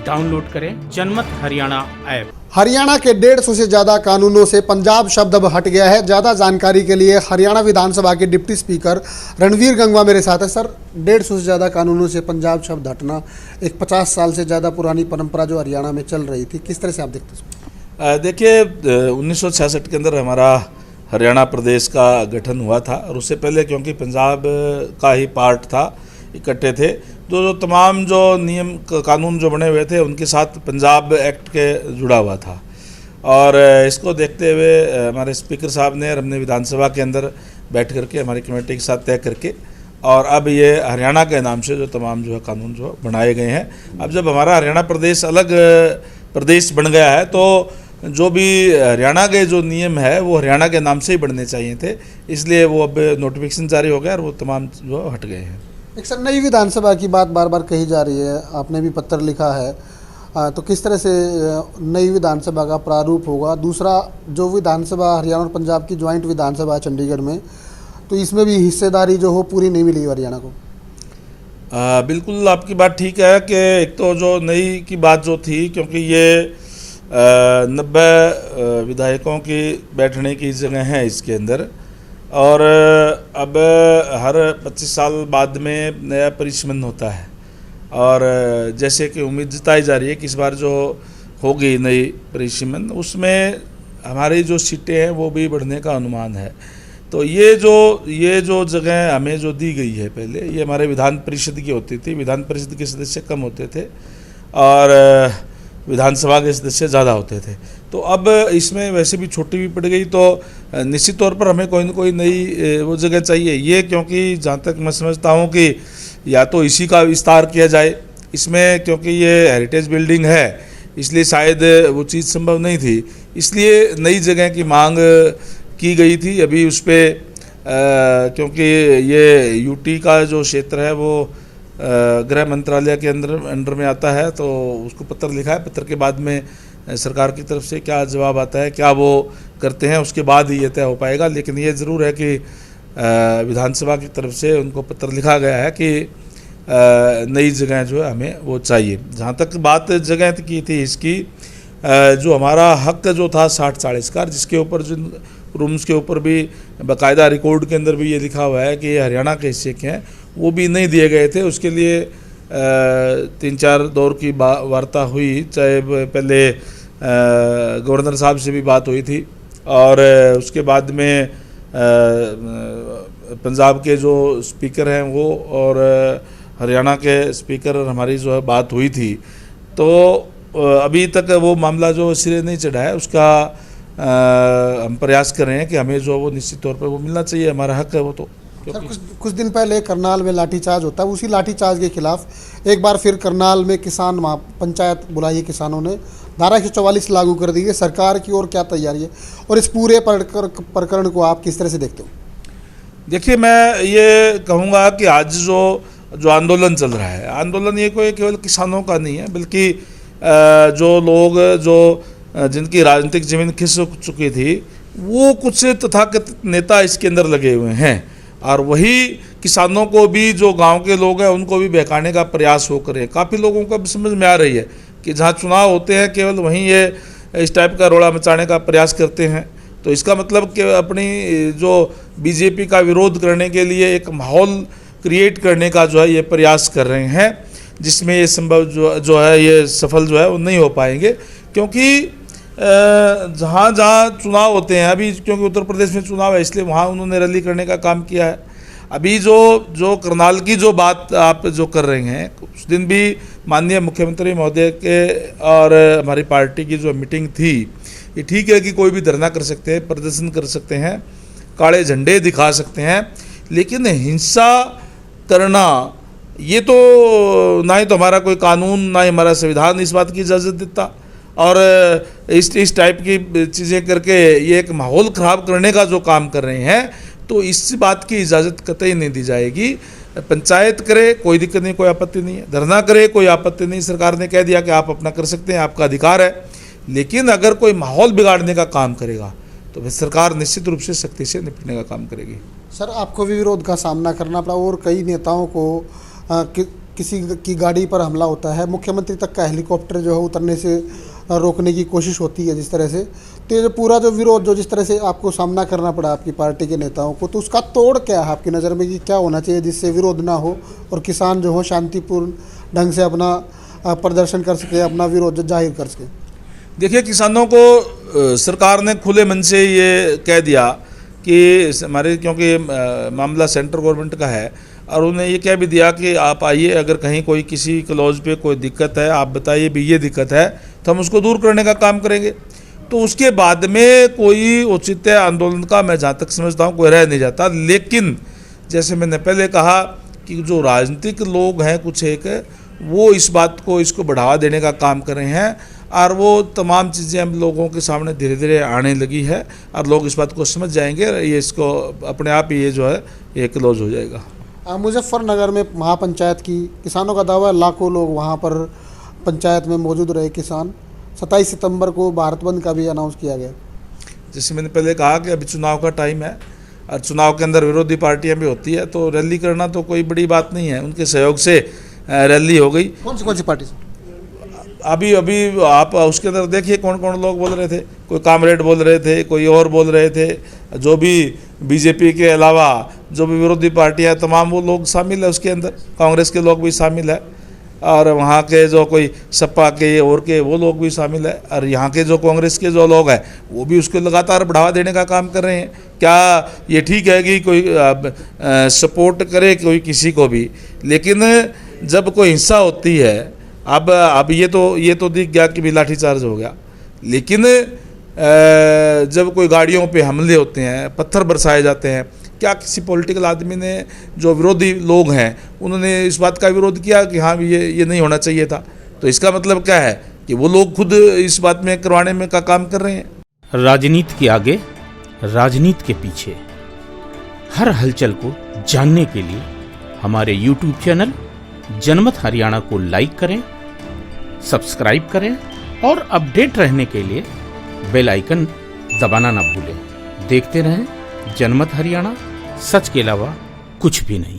Download करें जनमत Haryana app. Haryana के 150 से ज़्यादा कानूनों से पंजाब शब्द अब हट गया है। ज़्यादा जानकारी के लिए हरियाणा विधानसभा के डिप्टी स्पीकर रणवीर गंगवा मेरे साथ है। सर, 150 से ज़्यादा कानूनों से पंजाब शब्द हटना एक 50 साल से ज़्यादा पुरानी परंपरा जो हरियाणा में चल रही थी, किस तरह से आप देखते हैं? देखिए, 1966 के अंदर हमारा हरियाणा प्रदेश का गठन हुआ था और उससे पहले क्योंकि पंजाब का ही पार्ट था, इकट्ठे थे, जो तमाम जो नियम कानून जो बने हुए थे उनके साथ पंजाब एक्ट के जुड़ा हुआ था। और इसको देखते हुए हमारे स्पीकर साहब ने और हमने विधानसभा के अंदर बैठ करके हमारी कमेटी के साथ तय करके और अब ये हरियाणा के नाम से जो तमाम जो है कानून जो बनाए गए हैं। अब जब हमारा हरियाणा प्रदेश अलग प्रदेश बन गया है तो जो भी हरियाणा के जो नियम है वो हरियाणा के नाम से ही बनने चाहिए थे, इसलिए वो अब नोटिफिकेशन जारी हो गया और वो तमाम जो हट गए हैं। एक सर, नई विधानसभा की बात बार बार कही जा रही है, आपने भी पत्र लिखा है, तो किस तरह से नई विधानसभा का प्रारूप होगा? दूसरा, जो विधानसभा हरियाणा और पंजाब की ज्वाइंट विधानसभा है चंडीगढ़ में, तो इसमें भी हिस्सेदारी जो हो पूरी नहीं मिली हरियाणा को। बिल्कुल आपकी बात ठीक है कि एक तो जो नई की बात जो थी, क्योंकि ये 90 विधायकों की बैठने की जगह है इसके अंदर, और अब हर 25 साल बाद में नया परिसीमन होता है और जैसे कि उम्मीद जताई जा रही है कि इस बार जो होगी नई परिसीमन उसमें हमारी जो सीटें हैं वो भी बढ़ने का अनुमान है। तो ये जो जगह हमें जो दी गई है, पहले ये हमारे विधान परिषद की होती थी, विधान परिषद के सदस्य कम होते थे और विधानसभा के सदस्य ज़्यादा होते थे। तो अब इसमें वैसे भी छोटी भी पड़ गई तो निश्चित तौर पर हमें कोई ना कोई नई वो जगह चाहिए। ये क्योंकि जहाँ तक मैं समझता हूँ कि या तो इसी का विस्तार किया जाए इसमें, क्योंकि ये हेरिटेज बिल्डिंग है इसलिए शायद वो चीज़ संभव नहीं थी, इसलिए नई जगह की मांग की गई थी। अभी उस पर क्योंकि ये यूटी का जो क्षेत्र है वो गृह मंत्रालय के अंडर में आता है, तो उसको पत्र लिखा है। पत्र के बाद में सरकार की तरफ से क्या जवाब आता है, क्या वो करते हैं, उसके बाद ही ये तय हो पाएगा। लेकिन ये ज़रूर है कि विधानसभा की तरफ से उनको पत्र लिखा गया है कि नई जगह जो है हमें वो चाहिए। जहाँ तक बात जगह की थी इसकी, जो हमारा हक जो था 60-40 का, जिसके ऊपर जिन रूम्स के ऊपर भी बाकायदा रिकॉर्ड के अंदर भी ये लिखा हुआ है कि ये हरियाणा के हिस्से के हैं, वो भी नहीं दिए गए थे। उसके लिए 3-4 दौर की वार्ता हुई, चाहे पहले गवर्नर साहब से भी बात हुई थी और उसके बाद में पंजाब के जो स्पीकर हैं वो और हरियाणा के स्पीकर और हमारी जो है बात हुई थी। तो अभी तक वो मामला जो सिरे नहीं चढ़ा है, उसका हम प्रयास कर रहे हैं कि हमें जो वो निश्चित तौर पर वो मिलना चाहिए, हमारा हक है वो। तो सर, कुछ दिन पहले करनाल में लाठीचार्ज होता है, उसी लाठीचार्ज के खिलाफ एक बार फिर करनाल में किसान पंचायत बुलाई, किसानों ने धारा 144 लागू कर दी है। सरकार की ओर क्या तैयारी है और इस पूरे प्रकरण को आप किस तरह से देखते हो? देखिए, मैं ये कहूँगा कि आज जो आंदोलन चल रहा है, आंदोलन ये कोई केवल किसानों का नहीं है, बल्कि जो लोग जिनकी राजनीतिक जमीन खिसक चुकी थी वो कुछ तथाकथित नेता इसके अंदर लगे हुए हैं और वही किसानों को भी, जो गांव के लोग हैं उनको भी बहकाने का प्रयास हो करे। काफ़ी लोगों को समझ में आ रही है कि जहां चुनाव होते हैं केवल वहीं ये इस टाइप का रोड़ा मचाने का प्रयास करते हैं। तो इसका मतलब कि अपनी जो बीजेपी का विरोध करने के लिए एक माहौल क्रिएट करने का जो है ये प्रयास कर रहे हैं, जिसमें ये संभव जो है ये सफल जो है वो नहीं हो पाएंगे। क्योंकि जहाँ चुनाव होते हैं, अभी क्योंकि उत्तर प्रदेश में चुनाव है इसलिए वहाँ उन्होंने रैली करने का काम किया है। अभी जो करनाल की जो बात आप जो कर रहे हैं, उस दिन भी माननीय मुख्यमंत्री महोदय के और हमारी पार्टी की जो मीटिंग थी, ये ठीक है कि कोई भी धरना कर सकते हैं, प्रदर्शन कर सकते हैं, काले झंडे दिखा सकते हैं, लेकिन हिंसा करना ये तो ना ही तो हमारा कोई कानून ना ही हमारा संविधान इस बात की इजाज़त देता, और इस टाइप की चीज़ें करके ये एक माहौल ख़राब करने का जो काम कर रहे हैं, तो इस बात की इजाज़त कतई नहीं दी जाएगी। पंचायत करे कोई दिक्कत नहीं, कोई आपत्ति नहीं है, धरना करे कोई आपत्ति नहीं, सरकार ने कह दिया कि आप अपना कर सकते हैं, आपका अधिकार है। लेकिन अगर कोई माहौल बिगाड़ने का काम करेगा तो फिर सरकार निश्चित रूप से सख्ती से निपटने का काम करेगी। सर, आपको भी विरोध का सामना करना पड़ा और कई नेताओं को किसी की गाड़ी पर हमला होता है, मुख्यमंत्री तक का हेलीकॉप्टर जो है उतरने से रोकने की कोशिश होती है जिस तरह से, तो ये जो पूरा जो विरोध जो जिस तरह से आपको सामना करना पड़ा आपकी पार्टी के नेताओं को, तो उसका तोड़ क्या है आपकी नज़र में कि क्या होना चाहिए जिससे विरोध ना हो और किसान जो हो शांतिपूर्ण ढंग से अपना प्रदर्शन कर सके, अपना विरोध जाहिर कर सके? देखिए, किसानों को सरकार ने खुले मन से ये कह दिया कि हमारे, क्योंकि मामला सेंट्रल गवर्नमेंट का है, और उन्हें ये कह भी दिया कि आप आइए, अगर कहीं कोई किसी क्लॉज पे कोई दिक्कत है आप बताइए भी ये दिक्कत है, तो हम उसको दूर करने का काम करेंगे। तो उसके बाद में कोई औचित्य आंदोलन का मैं जहाँ तक समझता हूँ कोई रह नहीं जाता। लेकिन जैसे मैंने पहले कहा कि जो राजनीतिक लोग हैं कुछ एक, वो इस बात को, इसको बढ़ावा देने का काम कर रहे हैं, और वो तमाम चीज़ें हम लोगों के सामने धीरे धीरे आने लगी है, और लोग इस बात को समझ जाएंगे, ये इसको अपने आप ही ये जो है ये क्लोज हो जाएगा। मुजफ्फरनगर में महापंचायत की किसानों का दावा, लाखों लोग वहाँ पर पंचायत में मौजूद रहे किसान। 27 सितंबर को भारत बंद का भी अनाउंस किया गया। जैसे मैंने पहले कहा कि अभी चुनाव का टाइम है, और चुनाव के अंदर विरोधी पार्टियां भी होती है, तो रैली करना तो कोई बड़ी बात नहीं है, उनके सहयोग से रैली हो गई। कौन सी पार्टी से? अभी आप उसके अंदर देखिए कौन कौन लोग बोल रहे थे, कोई कामरेड बोल रहे थे, कोई और बोल रहे थे, जो भी बीजेपी के अलावा जो भी विरोधी पार्टियां तमाम वो लोग शामिल है उसके अंदर, कांग्रेस के लोग भी शामिल है, और वहाँ के जो कोई सपा के और के वो लोग भी शामिल है, और यहाँ के जो कांग्रेस के जो लोग हैं वो भी उसको लगातार बढ़ावा देने का काम कर रहे हैं। क्या ये ठीक है कि कोई सपोर्ट करे कोई किसी को भी? लेकिन जब कोई हिंसा होती है, अब ये तो दिख गया कि भी लाठीचार्ज हो गया, लेकिन जब कोई गाड़ियों पे हमले होते हैं, पत्थर बरसाए जाते हैं, क्या किसी पॉलिटिकल आदमी ने, जो विरोधी लोग हैं उन्होंने इस बात का विरोध किया कि हाँ ये नहीं होना चाहिए था? तो इसका मतलब क्या है कि वो लोग खुद इस बात में करवाने में का काम कर रहे हैं। राजनीति के आगे, राजनीति के पीछे, हर हलचल को जानने के लिए हमारे YouTube चैनल जनमत हरियाणा को लाइक करें, सब्सक्राइब करें, और अपडेट रहने के लिए बेल आइकन दबाना ना भूलें। देखते रहें जनमत हरियाणा, सच के अलावा कुछ भी नहीं।